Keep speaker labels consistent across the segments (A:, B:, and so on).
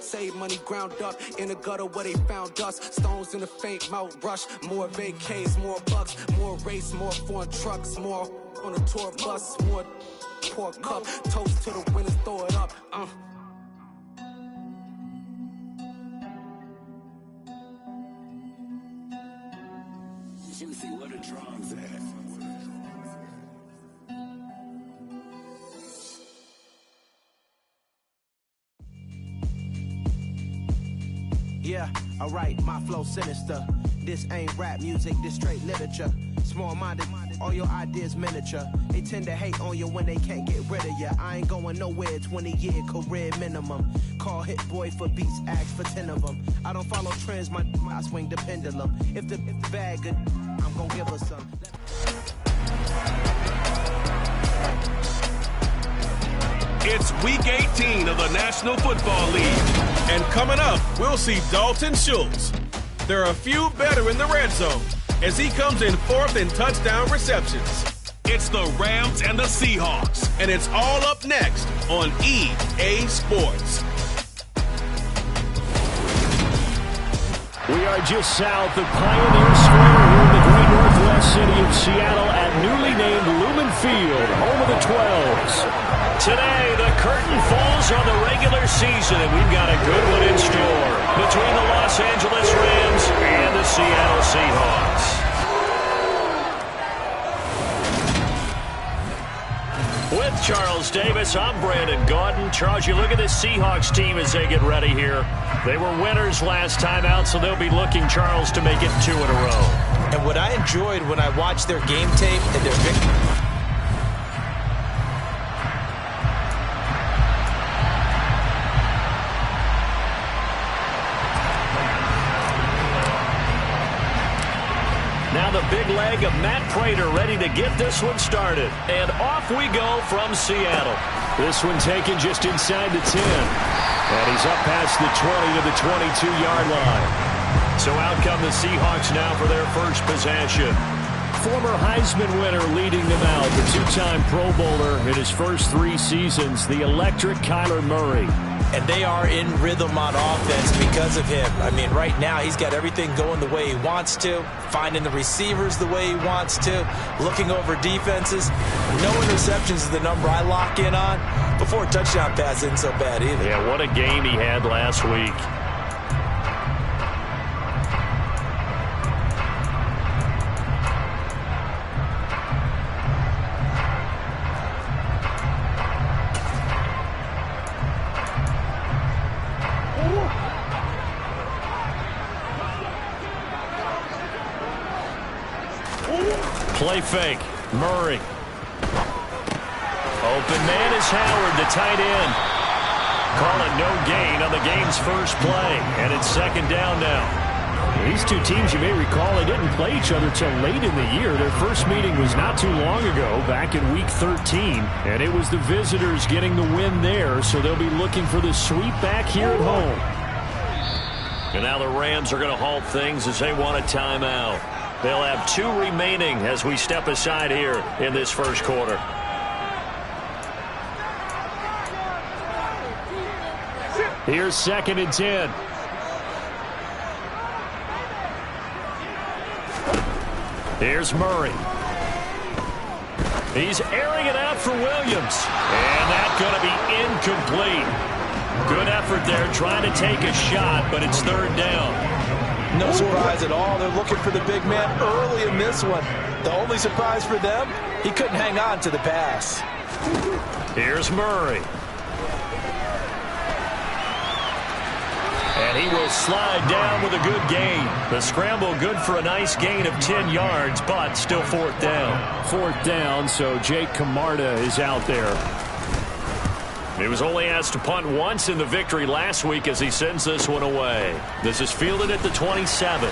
A: save money ground up in the gutter where they found us. Stones in the faint mouth rush. More vacays, more bucks, more race, more foreign trucks, more on a tour bus, more pour cup. Toast to the winners, throw it up.
B: Juicy, what a drum's at.
C: Yeah, alright, my flow sinister. This ain't rap music, this straight literature. Small-minded, all your ideas miniature. They tend to hate on you when they can't get rid of you. I ain't going nowhere, 20-year career minimum. Call Hit Boy for beats, ask for 10 of them. I don't follow trends, I swing the pendulum. If the bag good, I'm gonna give her some.
D: It's Week 18 of the National Football League. And coming up, we'll see Dalton Schultz. There are a few better in the red zone as he comes in fourth in touchdown receptions. It's the Rams and the Seahawks, and it's all up next on EA Sports.
E: We are just south of Pioneer Square here in the great northwest city of Seattle at newly named Lumen Field, home of the 12s. Today, the curtain falls on the regular season, and we've got a good one in store between the Los Angeles Rams and the Seattle Seahawks. With Charles Davis, I'm Brandon Gaudin. Charles, you look at this Seahawks team as they get ready here. They were winners last time out, so they'll be looking, Charles, to make it 2 in a row.
F: And what I enjoyed when I watched their game tape and their victory.
E: Now the big leg of Matt Prater ready to get this one started. And off we go from Seattle. This one taken just inside the 10. And he's up past the 20 to the 22-yard line. So out come the Seahawks now for their first possession. Former Heisman winner leading them out, the two-time Pro Bowler in his first 3 seasons, the electric Kyler Murray.
F: And they are in rhythm on offense because of him. I mean, right now he's got everything going the way he wants to, finding the receivers the way he wants to, looking over defenses. No interceptions is the number I lock in on. Before a touchdown pass isn't so bad either.
E: Yeah, what a game he had last week. Play fake. Murray. Open man is Howard, the tight end. Call it no gain on the game's first play. And it's second down now. These two teams, you may recall, they didn't play each other till late in the year. Their first meeting was not too long ago, back in Week 13. And it was the visitors getting the win there, so they'll be looking for the sweep back here at home. And now the Rams are going to halt things as they want a timeout. They'll have 2 remaining as we step aside here in this first quarter. Here's 2nd and 10. Here's Murray. He's airing it out for Williams. And that's going to be incomplete. Good effort there trying to take a shot, but it's 3rd down.
F: No surprise at all. They're looking for the big man early in this one. The only surprise for them, he couldn't hang on to the pass.
E: Here's Murray. And he will slide down with a good gain. The scramble good for a nice gain of 10 yards, but still 4th down. 4th down, so Jake Camarda is out there. He was only asked to punt once in the victory last week as he sends this one away. This is fielded at the 27.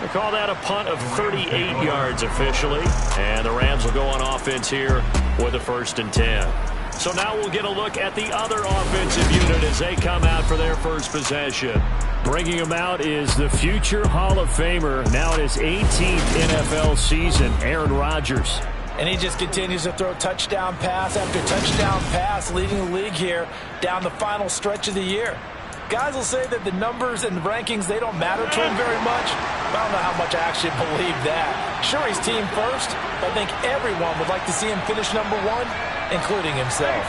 E: They call that a punt of 38 yards officially. And the Rams will go on offense here with a 1st and 10. So now we'll get a look at the other offensive unit as they come out for their first possession. Bringing him out is the future Hall of Famer, now in his 18th NFL season, Aaron Rodgers.
F: And he just continues to throw touchdown pass after touchdown pass, leading the league here down the final stretch of the year. Guys will say that the numbers and rankings, they don't matter to him very much. I don't know how much I actually believe that. Sure, he's team first, but I think everyone would like to see him finish #1, including himself.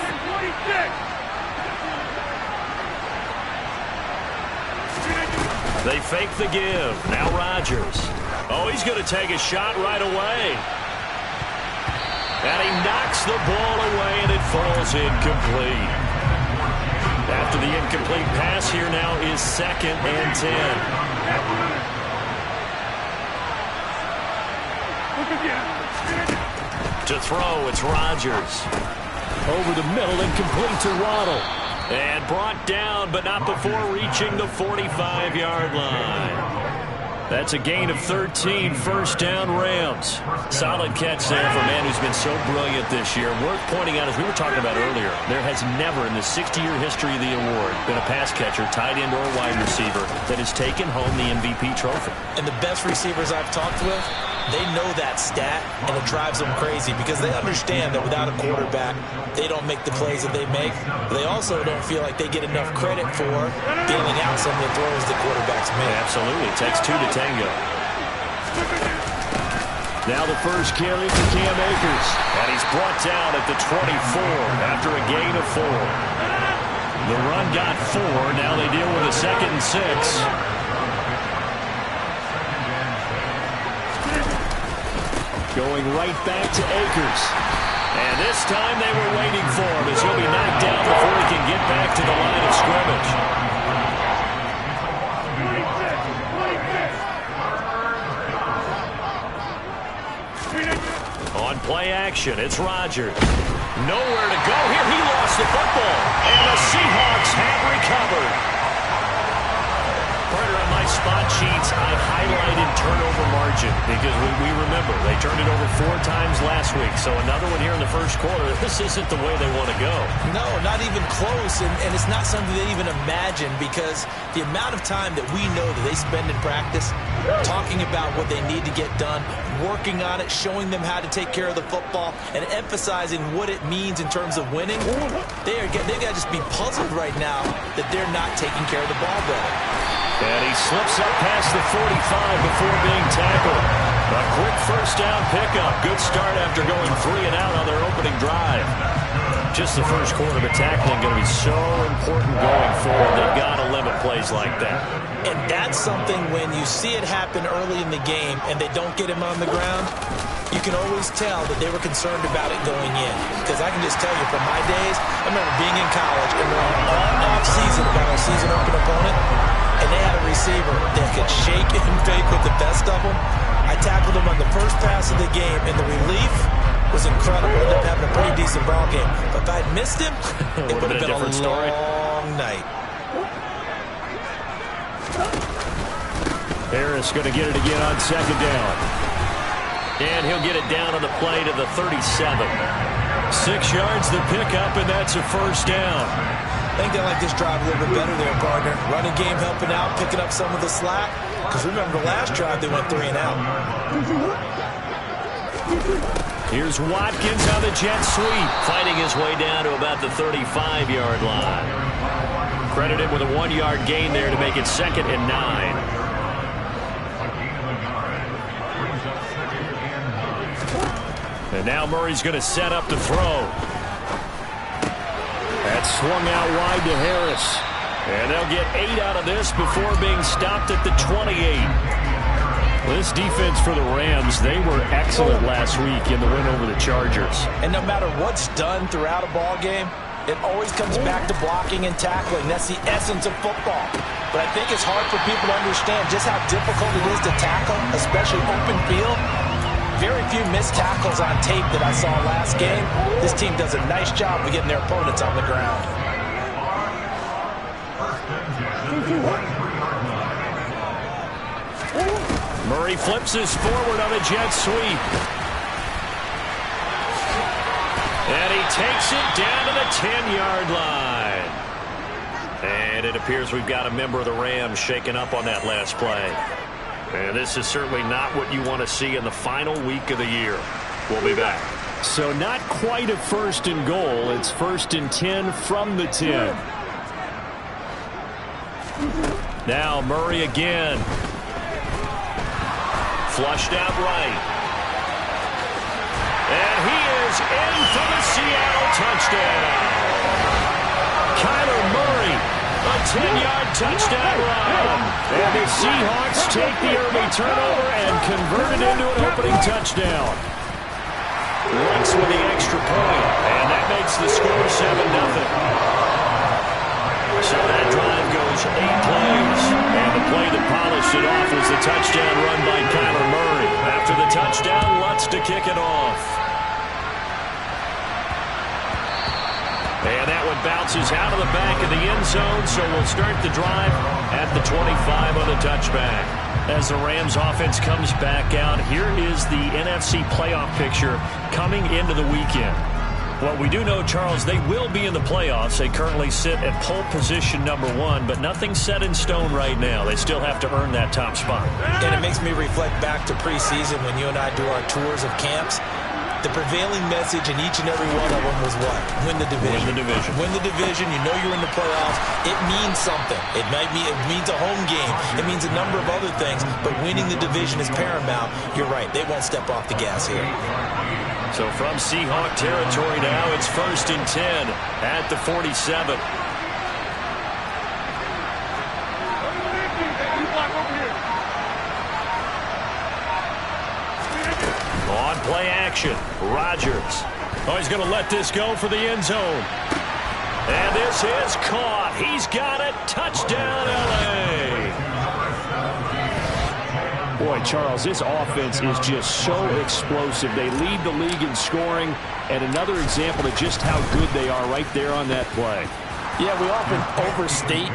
E: They fake the give. Now Rodgers. Oh, he's going to take a shot right away. And he knocks the ball away, and it falls incomplete. After the incomplete pass, here now is 2nd and 10. To throw, it's Rodgers. Over the middle and complete to Waddle. And brought down, but not before reaching the 45-yard line. That's a gain of 13, first down Rams. Solid catch there for a man who's been so brilliant this year. Worth pointing out, as we were talking about earlier, there has never in the 60-year history of the award been a pass catcher, tight end, or wide receiver that has taken home the MVP trophy.
F: And the best receivers I've talked with, they know that stat, and it drives them crazy because they understand that without a quarterback, they don't make the plays that they make. But they also don't feel like they get enough credit for bailing out some of the throws the quarterbacks make.
E: Absolutely. It takes 2 to tango. Now the first carry for Cam Akers. And he's brought down at the 24 after a gain of 4. The run got 4. Now they deal with a 2nd and 6. Going right back to Akers. And this time they were waiting for him as he'll be knocked down before he can get back to the line of scrimmage. On play action, it's Rodgers. Nowhere to go here. He lost the football. And the Seahawks have recovered. Partner, on my spot sheets, I highlighted turnover margin because we remember they turned it over 4 times last week. So another one here in the first quarter. This isn't the way they want to go.
F: No, not even close. And it's not something they even imagine because the amount of time that we know that they spend in practice talking about what they need to get done, working on it, showing them how to take care of the football, and emphasizing what it means in terms of winning, they've got to just be puzzled right now that they're not taking care of the ball better.
E: And he slips up past the 45 before being tackled. A quick first down pickup. Good start after going 3 and out on their opening drive. Just the first quarter, but tackling going to be so important going forward. They've got to limit plays like that.
F: And that's something when you see it happen early in the game and they don't get him on the ground, you can always tell that they were concerned about it going in. Because I can just tell you from my days, I remember being in college and running all off-season about our season open opponent, and they had a receiver that could shake and fake with the best of them. I tackled him on the first pass of the game, and the relief was incredible. I ended up having a pretty decent ball game. But if I'd missed him, it would have been a long night.
E: Harris going to get it again on 2nd down. And he'll get it down on the play to the 37. 6 yards the pickup, and that's a first down.
F: I think they like this drive a little bit better there, partner. Running game helping out, picking up some of the slack. Because remember, the last drive they went 3 and out.
E: Here's Watkins on the jet sweep, fighting his way down to about the 35-yard line. Credited with a 1-yard gain there to make it 2nd and 9. And now Murray's going to set up to throw. That's swung out wide to Harris. And they'll get 8 out of this before being stopped at the 28. This defense for the Rams, they were excellent last week in the win over the Chargers.
F: And no matter what's done throughout a ball game, it always comes back to blocking and tackling. That's the essence of football. But I think it's hard for people to understand just how difficult it is to tackle, especially open field. Very few missed tackles on tape that I saw last game. This team does a nice job of getting their opponents on the ground.
E: Murray flips his forward on a jet sweep. And he takes it down to the 10-yard line. And it appears we've got a member of the Rams shaken up on that last play. And this is certainly not what you want to see in the final week of the year. We'll be back. So not quite a 1st and goal. It's 1st and 10 from the 10. Now Murray again. Flushed out right. And he is in for the Seattle touchdown. Kyler Murray, a 10-yard touchdown run. And the Seahawks take the early turnover and convert it into an opening touchdown. Looks with the extra point, and that makes the score 7-0. So that drive goes 8 plays, and the play that polished it off was the touchdown run by Kyler Murray. After the touchdown, Lutz to kick it off. And that one bounces out of the back of the end zone, so we'll start the drive at the 25 on the touchback. As the Rams offense comes back out, here is the NFC playoff picture coming into the weekend. Well, we do know, Charles, they will be in the playoffs. They currently sit at pole position #1, but nothing's set in stone right now. They still have to earn that top spot.
F: And it makes me reflect back to preseason when you and I do our tours of camps. The prevailing message in each and every one of them was what? Win the division.
E: Win the division.
F: Win the division. You know you're in the playoffs. It means something. It means a home game. It means a number of other things, but winning the division is paramount. You're right. They won't step off the gas here.
E: So from Seahawk territory now, it's 1st and 10 at the 47. On play action, Rodgers. Oh, he's going to let this go for the end zone. And this is caught. He's got it. Touchdown, L.A. Boy, Charles, this offense is just so explosive. They lead the league in scoring, and another example of just how good they are right there on that play.
F: Yeah, we often overstate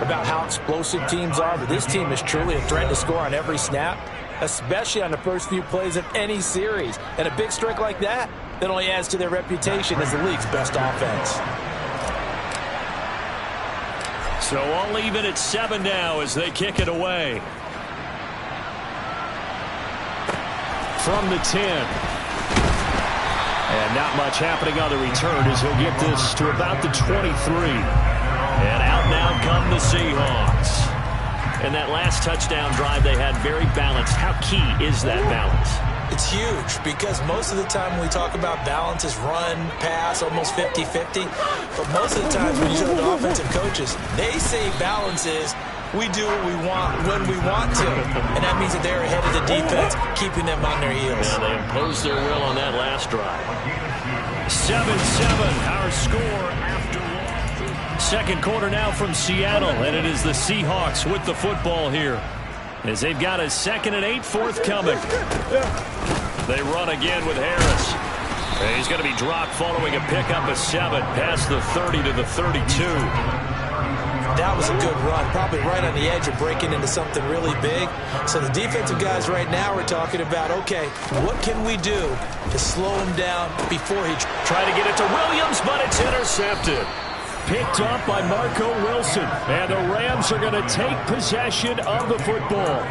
F: about how explosive teams are, but this team is truly a threat to score on every snap, especially on the first few plays of any series. And a big streak like that only adds to their reputation as the league's best offense.
E: So I'll leave it at 7 now as they kick it away. From the 10. And not much happening on the return as he'll get this to about the 23. And out now come the Seahawks. And that last touchdown drive they had very balanced. How key is that balance?
F: It's huge because most of the time when we talk about balance is run, pass, almost 50-50. But most of the times when you talk to offensive coaches, they say balance is we do what we want when we want to. And that means that they're ahead of the defense, keeping them on their heels.
E: Yeah, they imposed their will on that last drive. 7-7, our score after one. Second quarter now from Seattle, and it is the Seahawks with the football here, as they've got a 2nd and 8 forthcoming. They run again with Harris. And he's going to be dropped following a pickup of 7 past the 30 to the 32.
F: That was a good run, probably right on the edge of breaking into something really big. So the defensive guys right now are talking about, okay, what can we do to slow him down before he
E: tries to get it to Williams, but it's intercepted. Picked up by Marco Wilson, and the Rams are going to take possession of the football.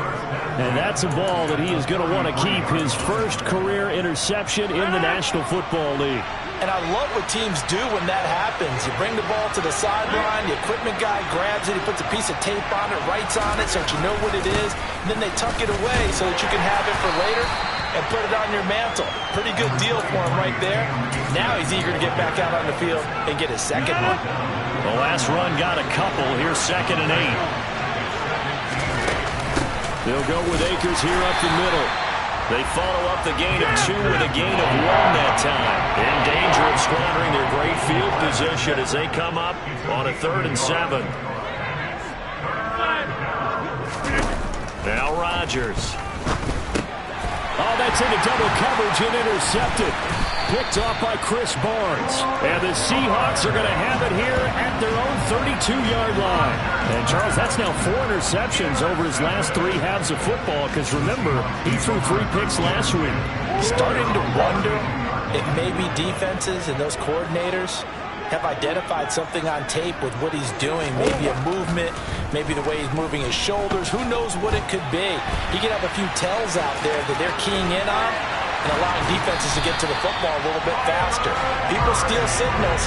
E: And that's a ball that he is going to want to keep, his first career interception in the National Football League.
F: And I love what teams do when that happens. You bring the ball to the sideline, the equipment guy grabs it, he puts a piece of tape on it, writes on it so that you know what it is, and then they tuck it away so that you can have it for later and put it on your mantle. Pretty good deal for him right there. Now he's eager to get back out on the field and get his second one.
E: The last run got a couple. Here's 2nd and 8. They'll go with Akers here up the middle. They follow up the gain of 2 with a gain of 1 that time. In danger of squandering their great field position as they come up on a 3rd and 7. Now Rodgers. Oh, that's into double coverage and intercepted. Picked off by Chris Barnes. And the Seahawks are going to have it here at their own 32-yard line. And, Charles, that's now 4 interceptions over his last 3 halves of football, because, remember, he threw 3 picks last week.
F: Starting to wonder if maybe defenses and those coordinators have identified something on tape with what he's doing. Maybe a movement, maybe the way he's moving his shoulders. Who knows what it could be? He could have a few tells out there that they're keying in on and allowing defenses to get to the football a little bit faster. People steal signals.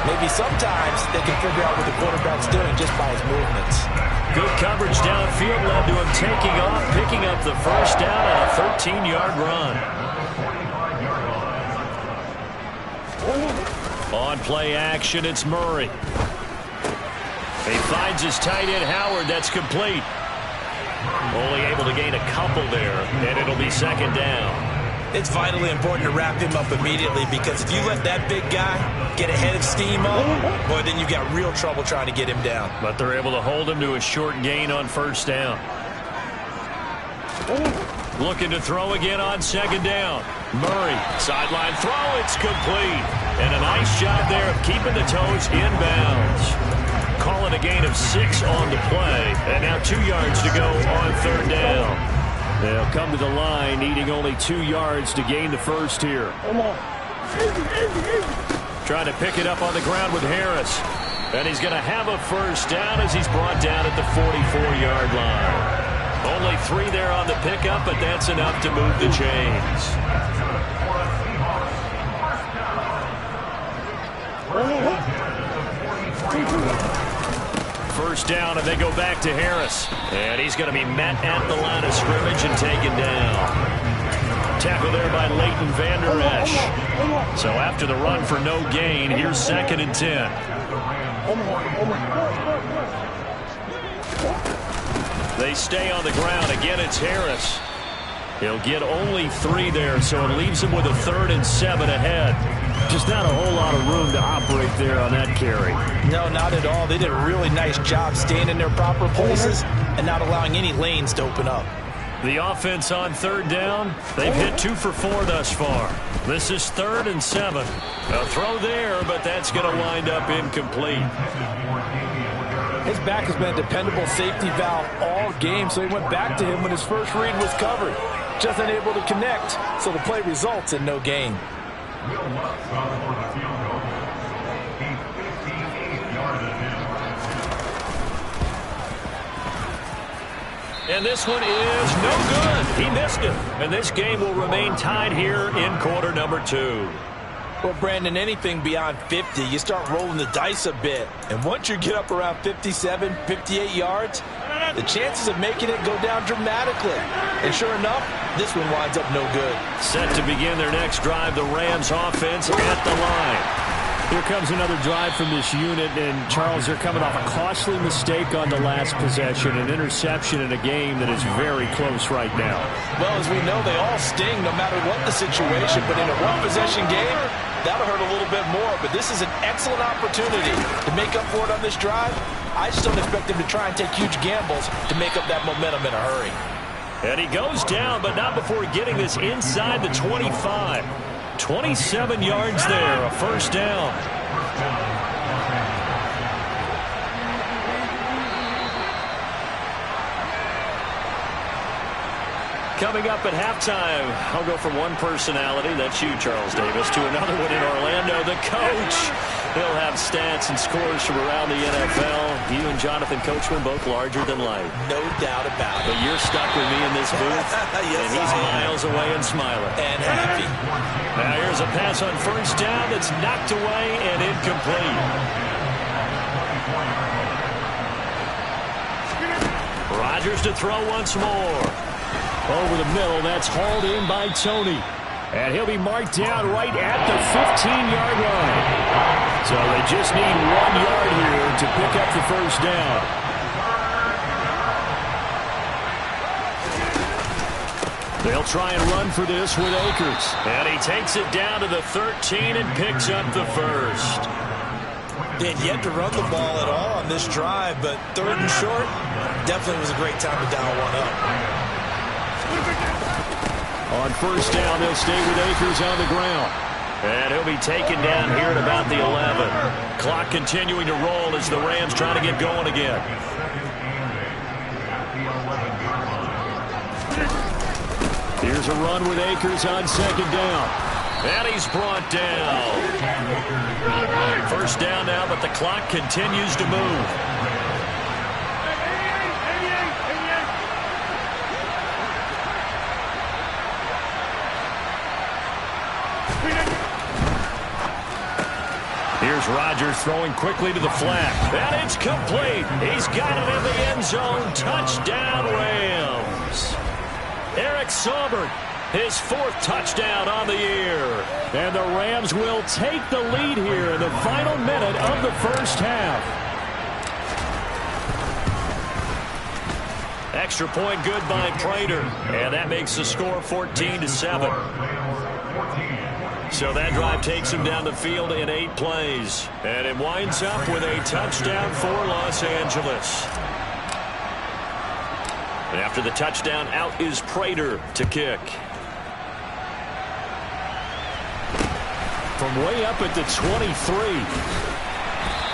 F: Maybe sometimes they can figure out what the quarterback's doing just by his movements.
E: coverage downfield led to him taking off, picking up the first down on a 13-yard run. On play action, it's Murray. He finds his tight end, Howard. That's complete. Only able to gain a couple there, and it'll be second down.
F: It's vitally important to wrap him up immediately, because if you let that big guy get ahead of steam up, boy, then you've got real trouble trying to get him down. But they're able to hold him to a short gain on first down. Looking to throw again on second down. Murray, sideline throw, it's complete. And a nice job there of keeping the toes inbounds. Call it a gain of 6 on the play. And now 2 yards to go on third down. They'll come to the line, needing only 2 yards to gain the first here. Trying to pick it up on the ground with Harris. And he's going to have a first down as he's brought down at the 44-yard line. Only 3 there on the pickup, but that's enough to move the chains. First down, and they go back to Harris. And he's going to be met at the line of scrimmage and taken down. Tackle there by Leighton Vander Esch. So after the run for no gain, here's 2nd and 10. They stay on the ground. Again, it's Harris. He'll get only 3 there, so it leaves him with a 3rd and 7 ahead. Just not a whole lot of room to operate there on that carry. No, not at all. They did a really nice job staying in their proper places and not allowing any lanes to open up. The offense on third down, they've hit 2 for 4 thus far. This is 3rd and 7. A throw there, but that's going to wind up incomplete. His back has been a dependable safety valve all game, so he went back to him when his first read was covered. Just unable to connect, so the play results in no gain. And this one is no good. He missed it. And this game will remain tied here in quarter number 2. Well, Brandon, anything beyond 50, you start rolling the dice a bit. And once you get up around 57, 58 yards, the chances of making it go down dramatically. And sure enough, this one winds up no good. Set to begin their next drive, the Rams offense at the line. Here comes another drive from this unit, and Charles, they're coming off a costly mistake on the last possession, an interception in a game that is very close right now. Well, as we know, they all sting no matter what the situation, but in a one-possession game, that'll hurt a little bit more, but this is an excellent opportunity to make up for it on this drive. I just don't expect them to try and take huge gambles to make up that momentum in a hurry. And he goes down, but not before getting this inside the 25. 27 yards there, a first down. Coming up at halftime, I'll go from one personality, that's you, Charles Davis, to another one in Orlando, the coach. He'll have stats and scores from around the NFL. You and Jonathan Coachman both larger than life. No doubt about it. But you're stuck with me in this booth, yes, and he's miles away and smiling. And happy. Now here's a pass on first down that's knocked away and incomplete. Rodgers to throw once more. Over the middle, that's hauled in by Tony. And he'll be marked down right at the 15-yard line. So they just need 1 yard here to pick up the first down. They'll try and run for this with Akers. And he takes it down to the 13 and picks up the first. They had yet to run the ball at all on this drive, but 3rd and short definitely was a great time to dial one up. On first down, they'll stay with Akers on the ground. And he'll be taken down here at about the 11. Clock continuing to roll as the Rams try to get going again. Here's a run with Akers on second down. And he's brought down. First down now, but the clock continues to move. Here's Rodgers throwing quickly to the flat. And it's complete. He's got it in the end
E: zone. Touchdown, Rams. Eric Saubert, his 4th touchdown on the year. And the Rams will take the lead here in the final minute of the first half. Extra point good by Prater. And that makes the score 14-7. So that drive takes him down the field in 8 plays. And it winds up with a touchdown for Los Angeles. And after the touchdown, out is Prater to kick. From way up at the 23.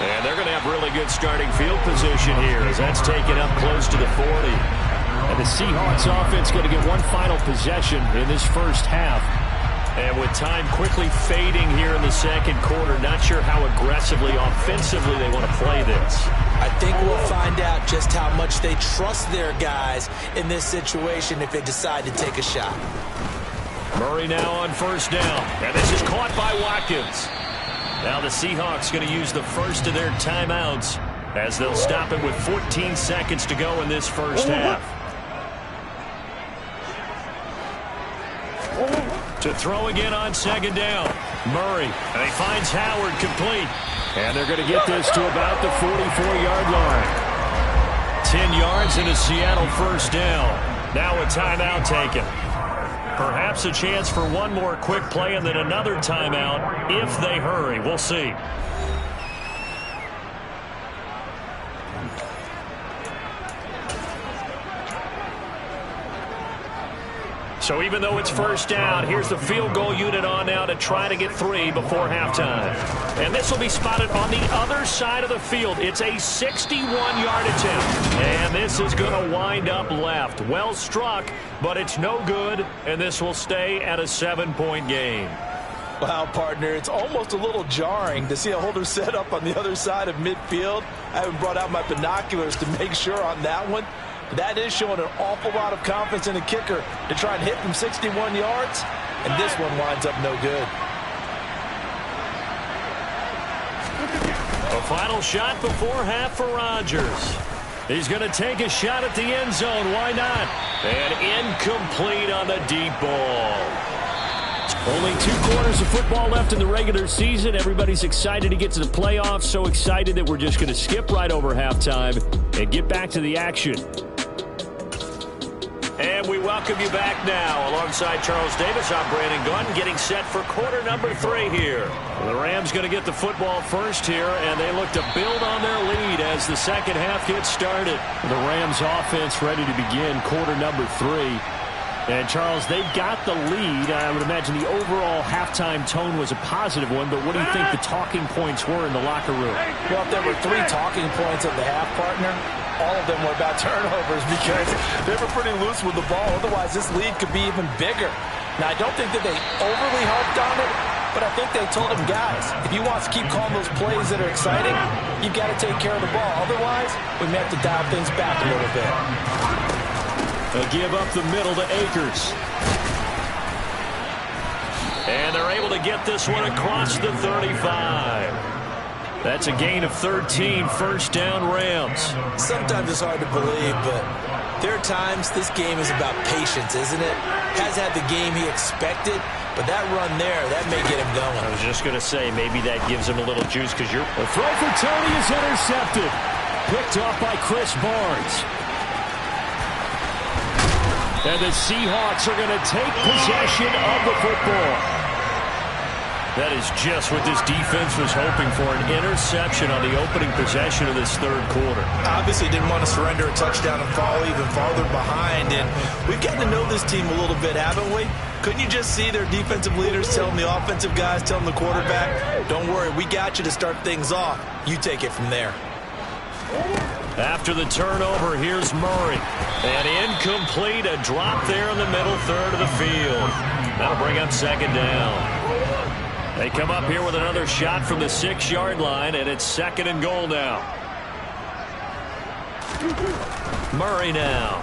E: And they're going to have really good starting field position here as that's taken up close to the 40. And the Seahawks offense going to get one final possession in this first half. And with time quickly fading here in the second quarter, not sure how aggressively, offensively they want to play this.
F: I think we'll find out just how much they trust their guys in this situation if they decide to take a shot.
E: Murray now on first down. And this is caught by Watkins. Now the Seahawks going to use the first of their timeouts as they'll stop it with 14 seconds to go in this first half. To throw again on second down. Murray. And he finds Howard complete. And they're going to get this to about the 44-yard line. 10 yards and a Seattle first down. Now a timeout taken. Perhaps a chance for one more quick play and then another timeout if they hurry. We'll see. So even though it's first down, here's the field goal unit on now to try to get 3 before halftime. And this will be spotted on the other side of the field. It's a 61-yard attempt. And this is going to wind up left. Well struck, but it's no good. And this will stay at a 7-point game.
F: Wow, partner, it's almost a little jarring to see a holder set up on the other side of midfield. I haven't brought out my binoculars to make sure on that one. That is showing an awful lot of confidence in the kicker to try and hit from 61 yards, and this one winds up no good.
E: A final shot before half for Rodgers. He's going to take a shot at the end zone. Why not? And incomplete on the deep ball. Only 2 quarters of football left in the regular season. Everybody's excited to get to the playoffs. So excited that we're just going to skip right over halftime and get back to the action. And we welcome you back now. Alongside Charles Davis, I'm Brandon Gunn, getting set for quarter number 3 here. Well, the Rams going to get the football first here, and they look to build on their lead as the second half gets started. The Rams offense ready to begin quarter number 3. And, Charles, they've got the lead. I would imagine the overall halftime tone was a positive one, but what do you think the talking points were in the locker room?
F: Well, if there were 3 talking points at the half, partner, all of them were about turnovers because they were pretty loose with the ball. Otherwise, this lead could be even bigger. Now, I don't think that they overly harped on it, but I think they told them, guys, if you want to keep calling those plays that are exciting, you've got to take care of the ball. Otherwise, we may have to dial things back a little bit.
E: They'll give up the middle to Akers. And they're able to get this one across the 35. That's a gain of 13, first down Rams.
F: Sometimes it's hard to believe, but there are times this game is about patience, isn't it? Has had the game he expected, but that run there, that may get him going.
E: I was just going to say, maybe that gives him a little juice because you're... The throw for Tony is intercepted. Picked off by Chris Barnes. And the Seahawks are going to take possession of the football. That is just what this defense was hoping for, an interception on the opening possession of this third quarter.
F: Obviously didn't want to surrender a touchdown and fall even farther behind. And we've gotten to know this team a little bit, haven't we? Couldn't you just see their defensive leaders telling the offensive guys, telling the quarterback, don't worry, we got you to start things off. You take it from there.
E: After the turnover, here's Murray. And incomplete, a drop there in the middle third of the field. That'll bring up second down. They come up here with another shot from the 6-yard line, and it's second and goal now. Murray now.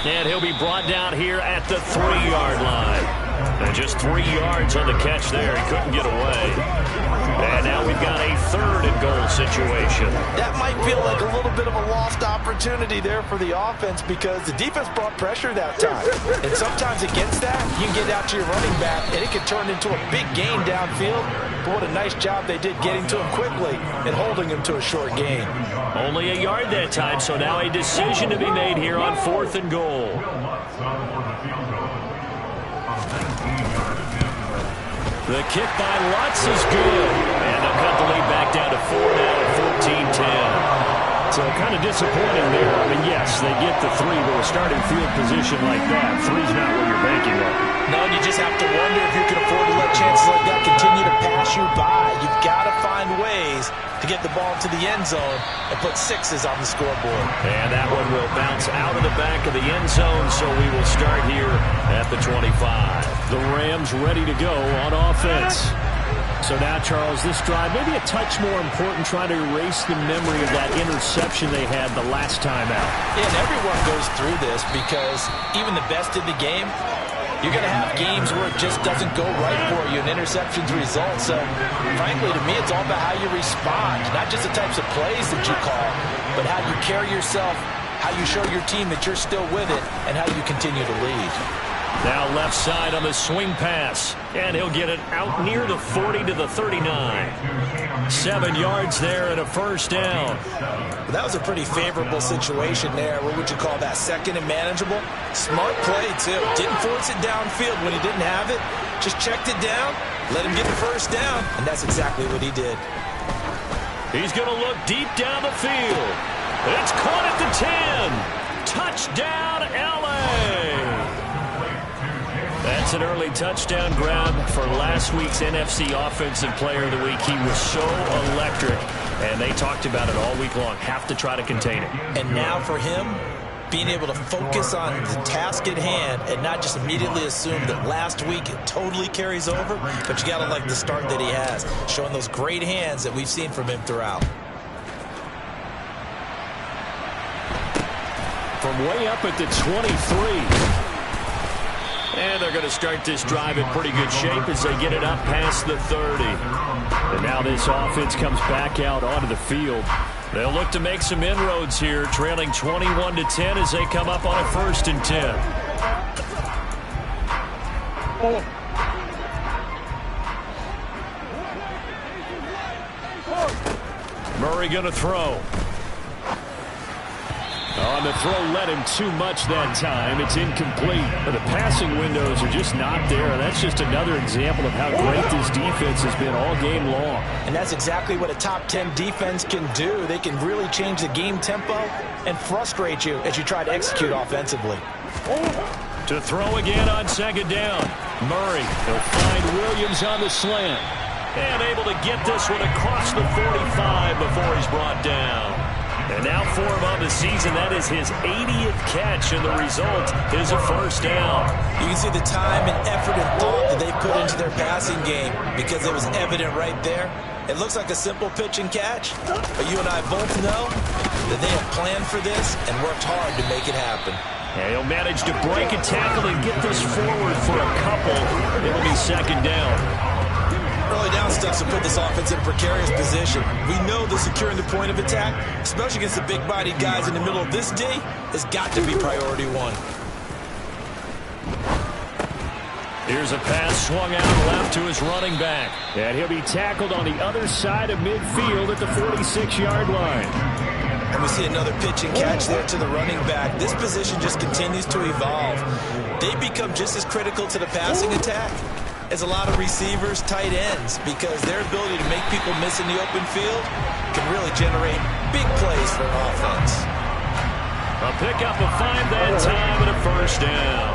E: And he'll be brought down here at the 3-yard line. And just 3 yards on the catch there. He couldn't get away. And now we've got a 3rd and goal situation.
F: That might feel like a little bit of a lost opportunity there for the offense because the defense brought pressure that time. And sometimes against that, you can get out to your running back, and it can turn into a big gain downfield. But what a nice job they did getting to him quickly and holding him to a short gain.
E: Only a yard that time, so now a decision to be made here on 4th and goal. The kick by Lutz is good. And they'll cut the lead back down to 4 now at 14-10. So kind of disappointing there. I mean, yes, they get the 3, but a starting field position like that, 3's not what you're banking on.
F: No, you just have to wonder if you can afford to let chances like that continue to pass you by. You've got to find ways to get the ball into the end zone and put 6s on the scoreboard.
E: And that one will bounce out of the back of the end zone, so we will start here at the 25. The Rams ready to go on offense. So now, Charles, this drive maybe a touch more important, trying to erase the memory of that interception they had the last time out.
F: Yeah, and everyone goes through this because even the best in the game, you're going to have games where it just doesn't go right for you, and interceptions result. So, frankly, to me, it's all about how you respond, not just the types of plays that you call, but how you carry yourself, how you show your team that you're still with it, and how you continue to lead.
E: Now left side on the swing pass, and he'll get it out near the 40 to the 39. 7 yards there and a 1st down.
F: Well, that was a pretty favorable situation there. What would you call that? 2nd and manageable? Smart play, too. Didn't force it downfield when he didn't have it. Just checked it down, let him get the 1st down, and that's exactly what he did.
E: He's going to look deep down the field. It's caught at the 10. Touchdown, L.A. That's an early touchdown grab for last week's NFC Offensive Player of the Week. He was so electric, and they talked about it all week long. Have to try to contain it.
F: And now for him, being able to focus on the task at hand and not just immediately assume that last week it totally carries over, but you got to like the start that he has, showing those great hands that we've seen from him throughout.
E: From way up at the 23. And they're going to start this drive in pretty good shape as they get it up past the 30. And now this offense comes back out onto the field. They'll look to make some inroads here, trailing 21-10 as they come up on a 1st and 10. Murray going to throw. On the throw led him too much that time. It's incomplete. But the passing windows are just not there. And that's just another example of how great this defense has been all game long.
F: And that's exactly what a top 10 defense can do. They can really change the game tempo and frustrate you as you try to execute offensively.
E: To throw again on 2nd down. Murray, he'll find Williams on the slant. And able to get this one across the 45 before he's brought down. And now for him on the season, that is his 80th catch, and the result is a 1st down.
F: You can see the time and effort and thought that they put into their passing game because it was evident right there. It looks like a simple pitch and catch, but you and I both know that they have planned for this and worked hard to make it happen.
E: And he'll manage to break a tackle and get this forward for a couple. It'll be 2nd down.
F: Early down steps to put this offense in a precarious position. We know that securing the point of attack, especially against the big-bodied guys in the middle of this D, has got to be priority 1.
E: Here's a pass swung out left to his running back. And he'll be tackled on the other side of midfield at the 46-yard line.
F: And we see another pitch and catch there to the running back. This position just continues to evolve. They become just as critical to the passing attack as a lot of receivers, tight ends, because their ability to make people miss in the open field can really generate big plays for an offense.
E: A pickup of 5 that time and a 1st down.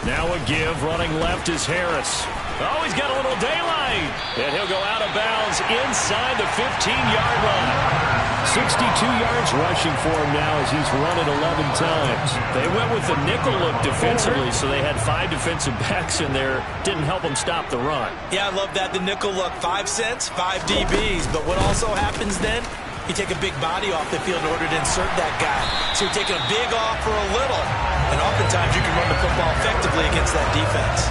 E: Now a give, running left is Harris. Oh, he's got a little daylight. And he'll go out of bounds inside the 15-yard line. 62 yards rushing for him now as he's run it 11 times. They went with the nickel look defensively, so they had 5 defensive backs in there. Didn't help them stop the run.
F: Yeah, I love that. The nickel look, 5 cents, 5 DBs. But what also happens then, you take a big body off the field in order to insert that guy. So you're taking a big off for a little. And oftentimes you can run the football effectively against that defense.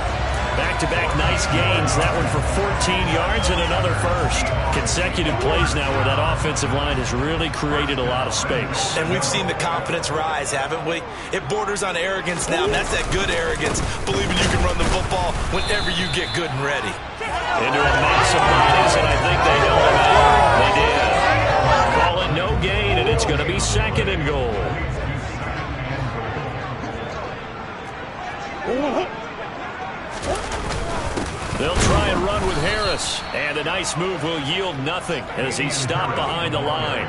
E: Back-to-back nice gains. That one for 14 yards and another first. Consecutive plays now where that offensive line has really created a lot of space.
F: And we've seen the confidence rise, haven't we? It borders on arrogance now, and that's that good arrogance, believing you can run the football whenever you get good and ready.
E: Into a mass of bodies, and I think they held him out. They did. Call it no gain, and it's going to be 2nd and goal. They'll try and run with Harris, and a nice move will yield nothing as he stopped behind the line.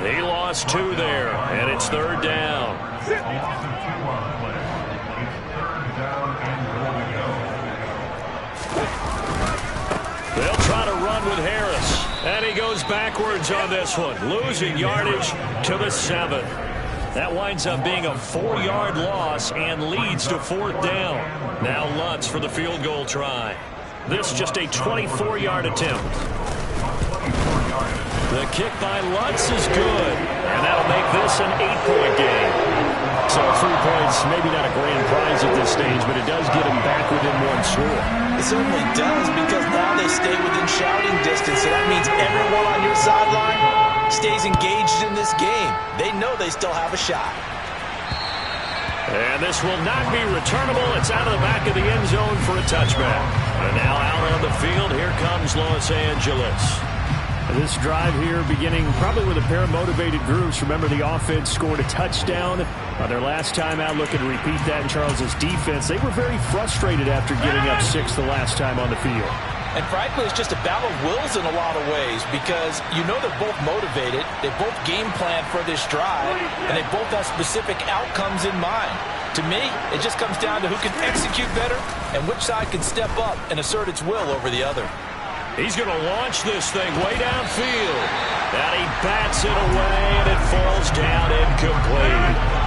E: He lost 2 there, and it's 3rd down. They'll try to run with Harris, and he goes backwards on this one, losing yardage to the 7. That winds up being a 4-yard loss and leads to 4th down. Now Lutz for the field goal try. This just a 24-yard attempt. The kick by Lutz is good, and that'll make this an 8-point game. So 3 points, maybe not a grand prize at this stage, but it does get him back within 1 score.
F: It certainly does, because now they stay within shouting distance, so that means everyone on your sideline stays engaged in this game. They know they still have a shot.
E: And this will not be returnable. It's out of the back of the end zone for a touchback. And now out on the field, here comes Los Angeles.
B: This drive here beginning probably with a pair of motivated groups. Remember, the offense scored a touchdown on their last time out. Looking to repeat that in Charles's defense. They were very frustrated after giving up 6 the last time on the field.
F: And frankly, it's just a battle of wills in a lot of ways, because you know they're both motivated, they both game plan for this drive, and they both have specific outcomes in mind. To me, it just comes down to who can execute better and which side can step up and assert its will over the other.
E: He's going to launch this thing way downfield. And he bats it away, and it falls down incomplete.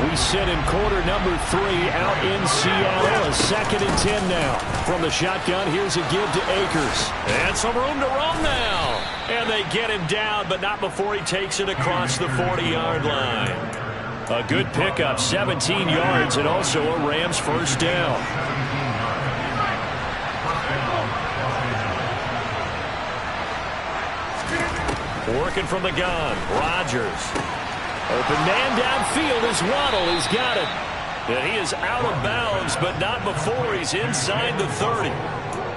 E: We sit in quarter number 3 out in Seattle. A 2nd and 10 now. From the shotgun, here's a give to Akers. And some room to run now. And they get him down, but not before he takes it across the 40-yard line. A good pickup, 17 yards, and also a Rams first down. Working from the gun, Rodgers. Open man downfield is Waddle. He's got it. And he is out of bounds, but not before he's inside the 30.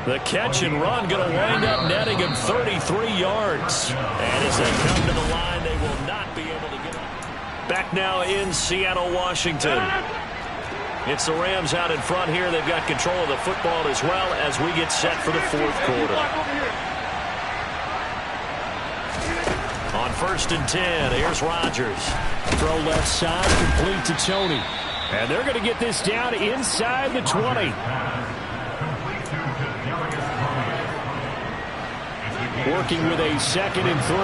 E: The catch and run going to wind up netting him 33 yards. And as they come to the line, they will not be able to get it. Back now in Seattle, Washington. It's the Rams out in front here. They've got control of the football as well as we get set for the 4th quarter. On 1st and 10, here's Rodgers.
B: Throw left side, complete to Tony. And they're going to get this down inside the 20. Working with a 2nd and 3.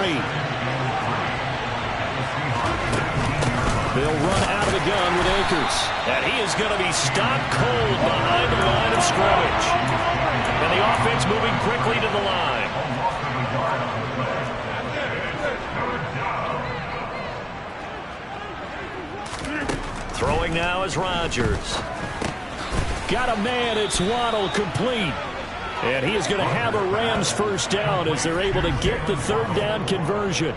B: They'll run out of the gun with Akers.
E: And he is going to be stopped cold behind the line of scrimmage. And the offense moving quickly to the line. Throwing now is Rodgers.
B: Got a man, it's Waddle, complete. And he is going to have a Rams first down as they're able to get the 3rd down conversion.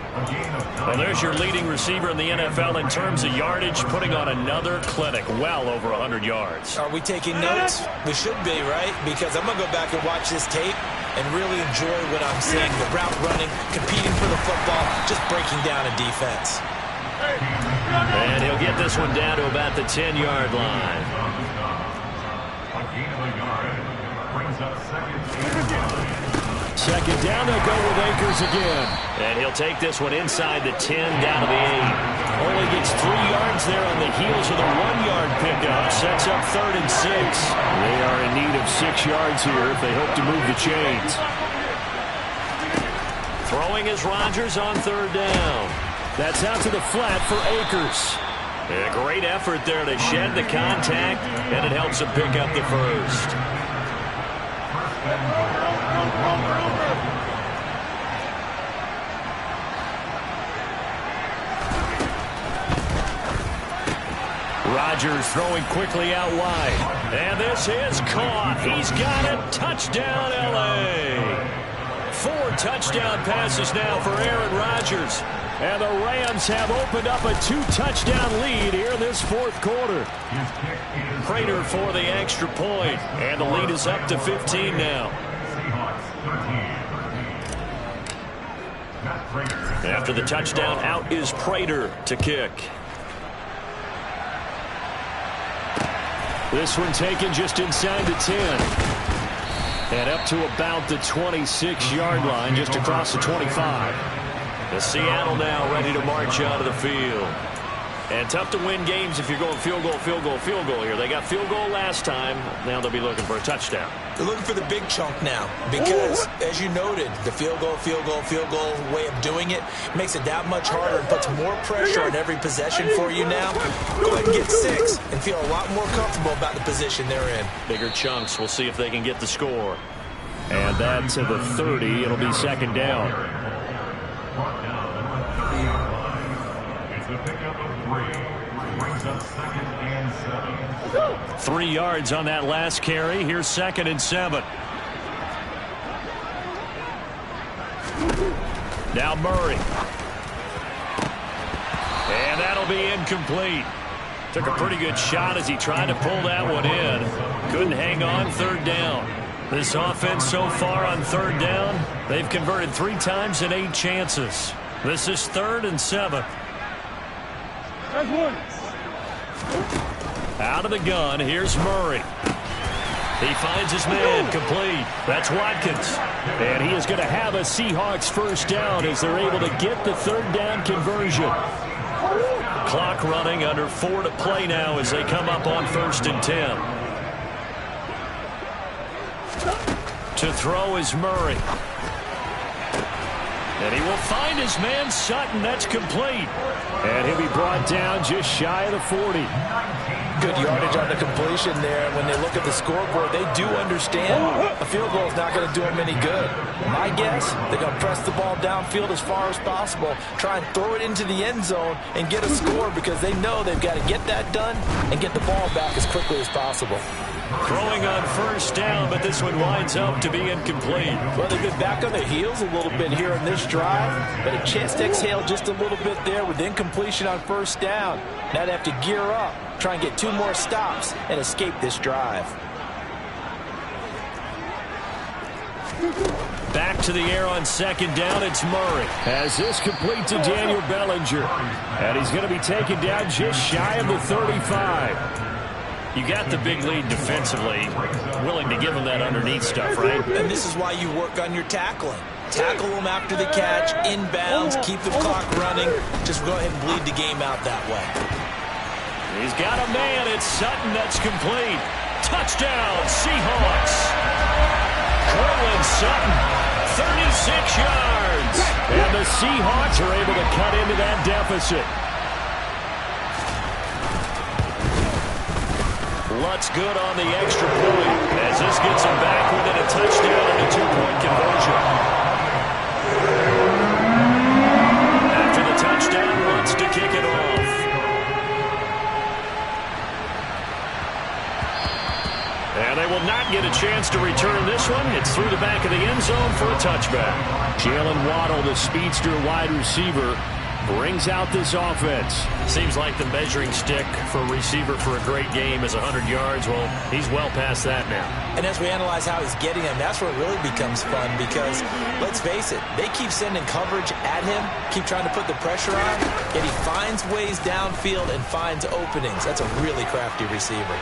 E: Well, there's your leading receiver in the NFL in terms of yardage, putting on another clinic, well over 100 yards.
F: Are we taking notes? We should be, right? Because I'm going to go back and watch this tape and really enjoy what I'm seeing. The route running, competing for the football, just breaking down a defense.
E: And he'll get this one down to about the 10-yard line.
B: Second down, they'll go with Akers again.
E: And he'll take this one inside the 10, down to the 8.
B: Only gets 3 yards there on the heels of the 1-yard pickup. Sets up 3rd and 6. They are in need of 6 yards here if they hope to move the chains.
E: Throwing is Rodgers on 3rd down.
B: That's out to the flat for Akers.
E: A great effort there to shed the contact, and it helps him pick up the first. Rodgers throwing quickly out wide. And this is caught. He's got it. Touchdown, L.A. 4 touchdown passes now for Aaron Rodgers. And the Rams have opened up a 2-touchdown lead here in this fourth quarter. Prater for the extra point. And the lead is up to 15 now. After the touchdown, out is Prater to kick. This one taken just inside the 10. And up to about the 26-yard line, just across the 25. The Seattle now ready to march out of the field. And tough to win games if you're going field goal, field goal, field goal here. They got field goal last time. Now they'll be looking for a touchdown.
F: They're looking for the big chunk now because, as you noted, the field goal way of doing it makes it that much harder and puts more pressure on every possession for you now. Go ahead and get 6 and feel a lot more comfortable about the position they're in.
E: Bigger chunks. We'll see if they can get the score. And that to the 30. It'll be second down.
G: It's a pickup of 3. Brings up 2nd and 7.
E: 3 yards on that last carry. Here's 2nd and 7. Now Murray. And that'll be incomplete. Took a pretty good shot as he tried to pull that one in. Couldn't hang on. 3rd down. This offense so far on 3rd down, they've converted 3 times in 8 chances. This is 3rd and 7. Out of the gun, here's Murray. He finds his man complete. That's Watkins. And he is going to have a Seahawks first down as they're able to get the 3rd down conversion. Clock running, under 4 to play now as they come up on 1st and 10. To throw is Murray. And he will find his man Sutton. That's complete. And he'll be brought down just shy of the 40.
F: Good yardage on the completion there. When they look at the scoreboard, they do understand a field goal is not going to do them any good. My guess, they're going to press the ball downfield as far as possible, try and throw it into the end zone and get a score because they know they've got to get that done and get the ball back as quickly as possible.
E: Throwing on 1st down, but this one winds up to be incomplete.
F: Well, they've been back on their heels a little bit here in this drive, but a chance to exhale just a little bit there with incompletion on 1st down. Now they have to gear up, try and get 2 more stops and escape this drive.
E: Back to the air on 2nd down, it's Murray.
B: As this complete to Daniel Bellinger. And he's going to be taken down just shy of the 35.
E: You got the big lead defensively, willing to give them that underneath stuff, right?
F: And this is why you work on your tackling. Tackle them after the catch, inbounds, keep the clock running. Just go ahead and bleed the game out that way.
E: He's got a man. It's Sutton. That's complete. Touchdown, Seahawks. Cortland Sutton, 36 yards.
B: And the Seahawks are able to cut into that deficit.
E: Lutz good on the extra point as this gets him back within a touchdown and a 2-point conversion. After the touchdown, Lutz to kick it off. And they will not get a chance to return this one. It's through the back of the end zone for a touchback.
B: Jalen Waddle, the speedster wide receiver, brings out this offense.
E: Seems like the measuring stick for a receiver for a great game is 100 yards. Well, he's well past that now.
F: And as we analyze how he's getting them, that's where it really becomes fun because, let's face it, they keep sending coverage at him, keep trying to put the pressure on, yet he finds ways downfield and finds openings. That's a really crafty receiver.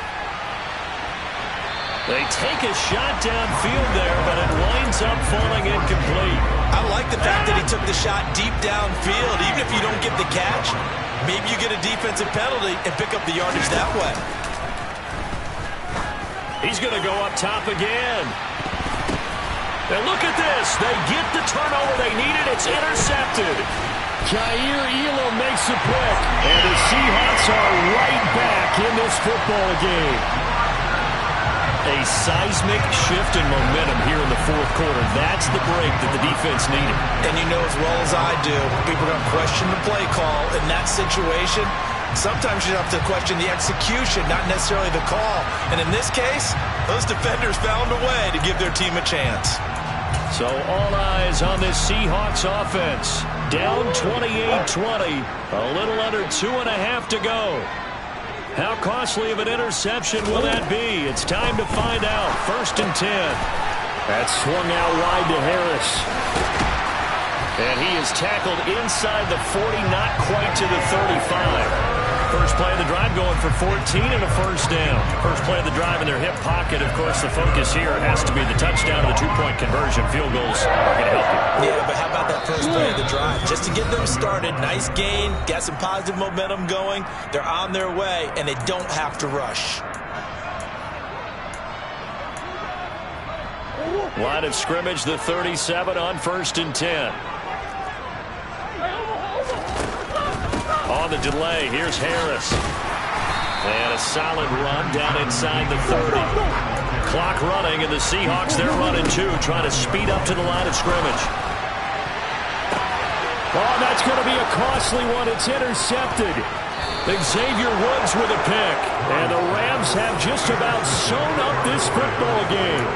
E: They take a shot downfield there, but it winds up falling incomplete.
F: I like the fact that he took the shot deep downfield. Even if you don't get the catch, maybe you get a defensive penalty and pick up the yardage that way.
E: He's going to go up top again. And look at this. They get the turnover they needed. It's intercepted.
B: Jair Elam makes the pick. And the Seahawks are right back in this football game.
E: A seismic shift in momentum here in the fourth quarter. That's the break that the defense needed.
F: And you know as well as I do, people are going to question the play call in that situation. Sometimes you have to question the execution, not necessarily the call. And in this case, those defenders found a way to give their team a chance.
E: So all eyes on this Seahawks offense. Down 28-20. A little under 2.5 to go. How costly of an interception will that be? It's time to find out. 1st and 10.
B: That's swung out wide to Harris.
E: And he is tackled inside the 40, not quite to the 35. First play of the drive going for 14 and a first down. First play of the drive in their hip pocket. Of course, the focus here has to be the touchdown or the two-point conversion. Field goals are going to help you.
F: Yeah, but how about that first play of the drive? Just to get them started, nice gain, got some positive momentum going. They're on their way, and they don't have to rush.
E: Line of scrimmage, the 37 on 1st and 10. On the delay, here's Harris. And a solid run down inside the 30. Clock running, and the Seahawks, they're running too, trying to speed up to the line of scrimmage.
B: Oh, that's going to be a costly one. It's intercepted. Xavier Woods with a pick. And the Rams have just about sewn up this football game.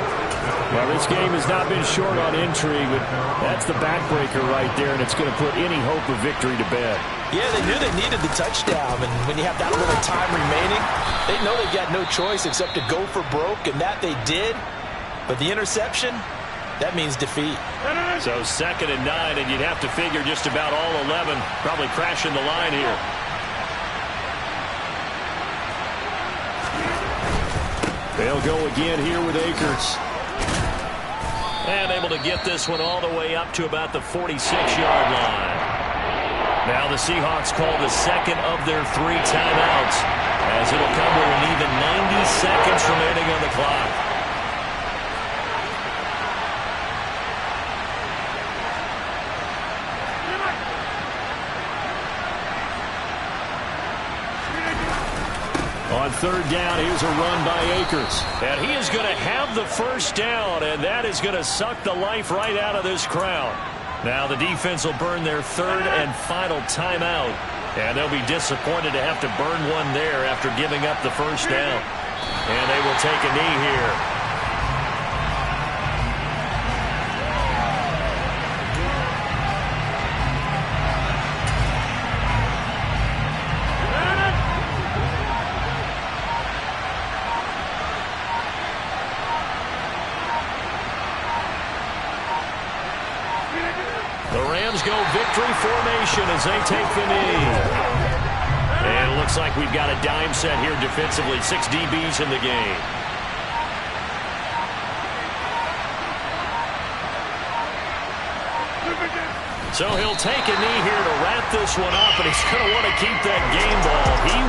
B: Well, this game has not been short on intrigue, but that's the backbreaker right there, and it's going to put any hope of victory to bed.
F: Yeah, they knew they needed the touchdown, and when you have that little time remaining, they know they've got no choice except to go for broke, and that they did. But the interception, that means defeat.
E: So 2nd and 9, and you'd have to figure just about all 11 probably crashing the line here.
B: They'll go again here with Akers.
E: And able to get this one all the way up to about the 46-yard line. Now the Seahawks call the 2nd of their 3 timeouts, as it'll come with an even 90 seconds remaining on the clock.
B: On 3rd down, here's a run by Akers.
E: And he is going to have the first down, and that is going to suck the life right out of this crowd. Now the defense will burn their 3rd and final timeout, and they'll be disappointed to have to burn one there after giving up the first down. And they will take a knee here. Go victory formation as they take the knee. And it looks like we've got a dime set here defensively. 6 DBs in the game. So he'll take a knee here to wrap this one up, and he's going to want to keep that game ball.